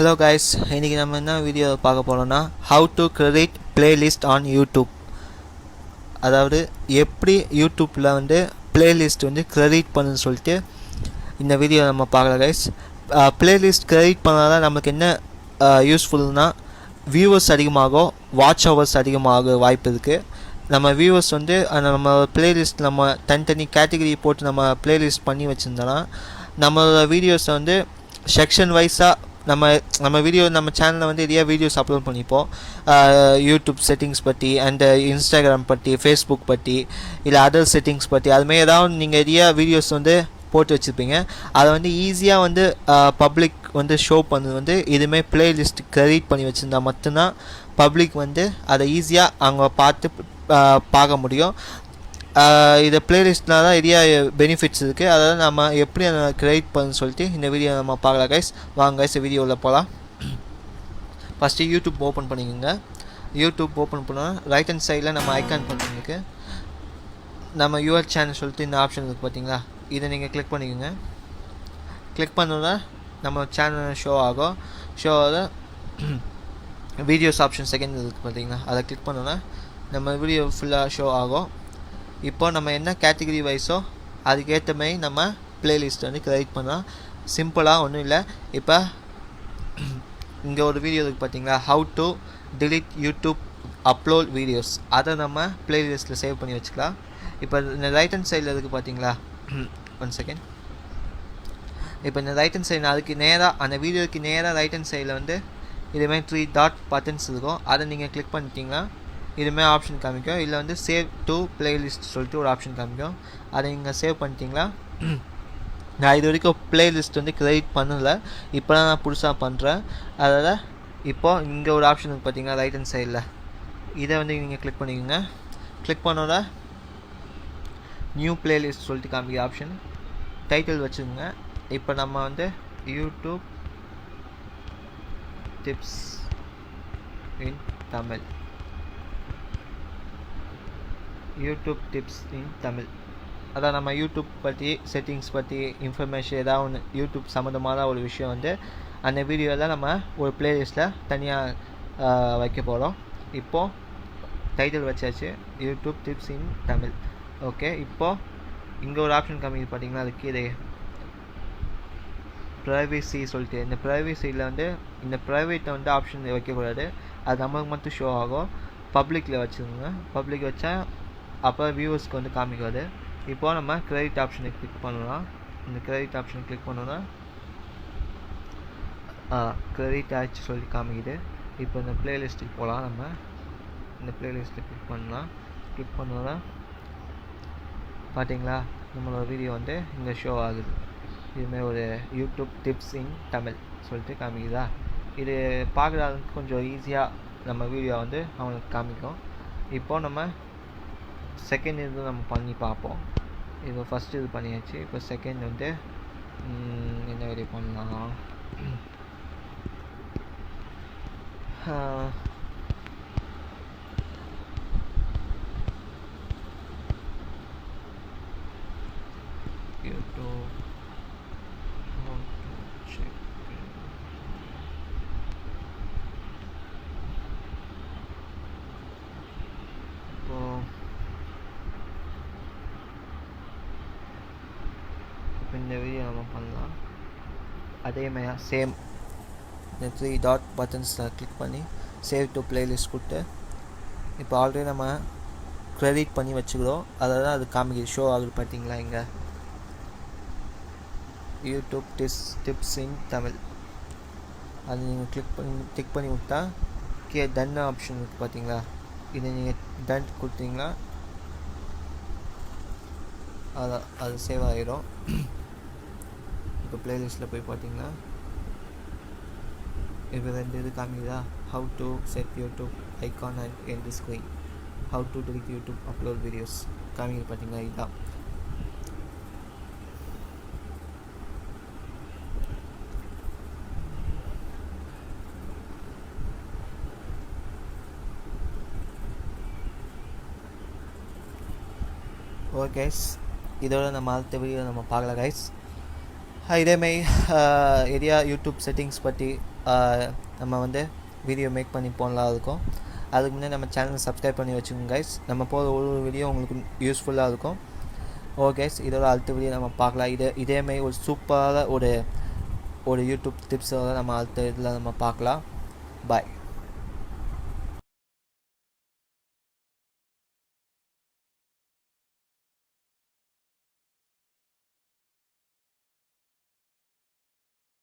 Hello guys, இன்றைக்கி நம்ம என்ன வீடியோ பார்க்க போகிறோன்னா how to credit playlist on YouTube. அதாவது எப்படி யூடியூப்பில் வந்து பிளேலிஸ்ட் வந்து கிரெடிட் பண்ணுன்னு சொல்லிட்டு இந்த வீடியோ நம்ம பார்க்கலாம் கைஸ். பிளேலிஸ்ட் கிரெடிட் பண்ணால் தான் நமக்கு என்ன யூஸ்ஃபுல்னால் வியூவர்ஸ் அதிகமாகும், வாட்ச் ஹவர்ஸ் அதிகமாக வாய்ப்பு இருக்குது. நம்ம வியூவர்ஸ் வந்து நம்ம பிளேலிஸ்ட் நம்ம தனித்தனி கேட்டகரி போட்டு நம்ம பிளேலிஸ்ட் பண்ணி வச்சுருந்தோன்னா நம்மளோட வீடியோஸை வந்து செக்ஷன் வைஸாக நம்ம வீடியோ நம்ம சேனலில் வந்து நிறைய வீடியோஸ் அப்லோட் பண்ணிப்போம். யூடியூப் செட்டிங்ஸ் பற்றி அண்ட் இன்ஸ்டாகிராம் பற்றி, ஃபேஸ்புக் பற்றி, இல்லை அதர் செட்டிங்ஸ் பற்றி, அதுமாரி ஏதாவது நீங்கள் நிறைய வீடியோஸ் வந்து போட்டு வச்சுருப்பீங்க. அதை வந்து ஈஸியாக வந்து பப்ளிக் வந்து ஷோ பண்ணது வந்து இதுமாரி பிளேலிஸ்ட் கிரெடிட் பண்ணி வச்சுருந்தா மட்டும்தான் பப்ளிக் வந்து அதை ஈஸியாக அவங்க பார்க்க முடியும். இதை பிளேலிஸ்ட்னால் தான் நிறைய பெனிஃபிட்ஸ் இருக்குது. அதாவது நம்ம எப்படி அதை கிரியேட் பண்ணு சொல்லிட்டு இந்த வீடியோ நம்ம பார்க்கலாம் கைஸ். வாங்க கைஸ், வீடியோவில் போகலாம். ஃபஸ்ட்டு யூடியூப் ஓப்பன் பண்ணிக்கோங்க. யூடியூப் ஓப்பன் பண்ணால் ரைட் ஹேண்ட் சைடில் நம்ம ஐக்கான் பண்ணிருக்கு நம்ம யுவர் சேனல் சொல்லிட்டு இந்த ஆப்ஷன் இருக்குது பார்த்தீங்களா, இதை நீங்கள் கிளிக் பண்ணிக்கோங்க. கிளிக் பண்ணோன்னா நம்ம சேனல் ஷோ ஆகும். ஷோ ஆக வீடியோஸ் ஆப்ஷன் செகண்ட் இருக்குது பார்த்தீங்களா, அதை கிளிக் பண்ணோன்னா நம்ம வீடியோ ஃபுல்லாக ஷோ ஆகும். இப்போ நம்ம என்ன கேட்டகரி வைஸோ அதுக்கேற்ற மாதிரி நம்ம பிளேலிஸ்ட் வந்து கிரியேட் பண்ணலாம். சிம்பிளாக ஒன்றும் இல்லை. இப்போ இங்கே ஒரு வீடியோ இருக்குது பார்த்தீங்களா, how to delete YouTube upload videos, அதை நம்ம பிளேலிஸ்ட்டில் சேவ் பண்ணி வச்சுக்கலாம். இப்போ இந்த ரைட் ஹேண்ட் சைடில் இருக்குது பார்த்தீங்களா, ஒன் செகண்ட். இப்போ இந்த ரைட் ஹேண்ட் சைடு அதுக்கு நேராக அந்த வீடியோக்கு நேராக ரைட் ஹேண்ட் சைடில் வந்து இதுமாதிரி 3 டாட் பட்டன்ஸ் இருக்கும். அதை நீங்கள் கிளிக் பண்ணிட்டீங்கன்னா இதுமாதிரி ஆப்ஷன் காமிக்கும். இல்லை வந்து சேவ் டு பிளேலிஸ்ட் சொல்லிட்டு ஒரு ஆப்ஷன் காமிக்கும். அதை நீங்கள் சேவ் பண்ணிட்டீங்களா. நான் இது வரைக்கும் பிளேலிஸ்ட் வந்து கிரியேட் பண்ணலை, இப்போ தான் நான் புதுசாக பண்ணுறேன். அதாவது இப்போது இங்கே ஒரு ஆப்ஷன் இருக்குது பார்த்தீங்களா ரைட் ஹேண்ட் சைடில், இதை வந்து நீங்கள் கிளிக் பண்ணிக்கோங்க. கிளிக் பண்ணோட நியூ பிளேலிஸ்ட் சொல்லிட்டு காமிக்க ஆப்ஷன், டைட்டில் வச்சுக்கோங்க. இப்போ நம்ம வந்து யூடியூப் டிப்ஸ் இன் தமிழ், யூடியூப் டிப்ஸ் இன் தமிழ். அதான் நம்ம யூடியூப் பற்றி செட்டிங்ஸ் பற்றி இன்ஃபர்மேஷன் ஏதாவது ஒன்று யூடியூப் சம்மந்தமான ஒரு விஷயம் வந்து அந்த வீடியோவில் நம்ம ஒரு பிளேலிஸ்ட்டில் தனியாக வைக்க போகிறோம். இப்போது டைட்டில் வச்சாச்சு, யூடியூப் டிப்ஸ் இன் தமிழ். ஓகே, இப்போது இங்கே ஒரு ஆப்ஷன் காமிக்குது பார்த்தீங்களா, அதுக்கு கீழே ப்ரைவேசி சொல்லிட்டு, இந்த ப்ரைவேசியில் வந்து இந்த ப்ரைவேட்டை வந்து ஆப்ஷன் வைக்கக்கூடாது, அது நமக்கு மட்டும் ஷோ ஆகும். பப்ளிக்கில் வச்சுக்கோங்க. பப்ளிக் வச்சா அப்போ வியூவர்ஸ்க்கு வந்து காமிக்காது. இப்போது நம்ம கிரெடிட் ஆப்ஷனை கிளிக் பண்ணலாம். இந்த கிரெடிட் ஆப்ஷனை கிளிக் பண்ணோன்னா கிரெடிட் ஆச்சு சொல்லி காமிக்குது. இப்போ இந்த பிளேலிஸ்ட்டுக்கு போகலாம். நம்ம இந்த பிளேலிஸ்ட்டை கிளிக் பண்ணலாம். கிளிக் பண்ணோன்னா பார்த்தீங்களா நம்மளோட வீடியோ வந்து இங்கே ஷோ ஆகுது. இதுமாதிரி ஒரு யூடியூப் டிப்ஸ் இன் தமிழ் சொல்லிட்டு காமிக்குதா. இது பார்க்குறதுக்கு கொஞ்சம் ஈஸியாக நம்ம வீடியோ வந்து அவங்களுக்கு காமிக்கும். இப்போது நம்ம செகண்ட் இது நம்ம பண்ணி பார்ப்போம். இப்போ ஃபஸ்ட்டு இது பண்ணியாச்சு. இப்போ செகண்ட் வந்து என்ன வீடியோ பண்ணலாம், யூடியூப் இந்த வீடியோ நம்ம பண்ணலாம். அதேமாதிரி சேம் இந்த 3 டாட் பட்டன்ஸில் கிளிக் பண்ணி சேவ் டு பிளேலிஸ்ட் கொடுத்து இப்போ ஆல்ரெடி நம்ம கிரெடிட் பண்ணி வச்சுக்கிறோம். அதாவது அது காமிக்குது, ஷோ ஆகுது பார்த்தீங்களா இங்கே யூடியூப் டிப்ஸ் இன் தமிழ். அது நீங்கள் கிளிக் பண்ணி விட்டா டன் ஆப்ஷன் இருக்குது பார்த்தீங்களா, இதை நீங்கள் டன் கொடுத்தீங்கன்னா அது சேவ் ஆகிடும். இப்போ பிளேலிஸ்ட்டில் போய் பார்த்தீங்கன்னா இப்போ 2 இது காமிக்குதா, how to set YouTube icon and end screen, how to delete YouTube upload videos காமிக்குது பார்த்தீங்களா. இதுதான் ஓகே கைஸ். இதோட நம்ம அடுத்த வீடியோ நம்ம பார்க்கலாம் கைஸ். இதேமாரி நிறையா யூடியூப் செட்டிங்ஸ் பற்றி நம்ம வந்து வீடியோ மேக் பண்ணி போடலாம் இருக்கும். அதுக்கு முன்னாடி நம்ம சேனலை சப்ஸ்கிரைப் பண்ணி வச்சுக்கோங்க கைஸ். நம்ம போகிற ஒரு வீடியோ உங்களுக்கு யூஸ்ஃபுல்லாக இருக்கும். ஓகே கைஸ், இதோட அடுத்த வீடியோ நம்ம பார்க்கலாம். இதேமாதிரி ஒரு சூப்பராக ஒரு யூடியூப் டிப்ஸோட நம்ம அடுத்த இதில் நம்ம பார்க்கலாம். பாய்.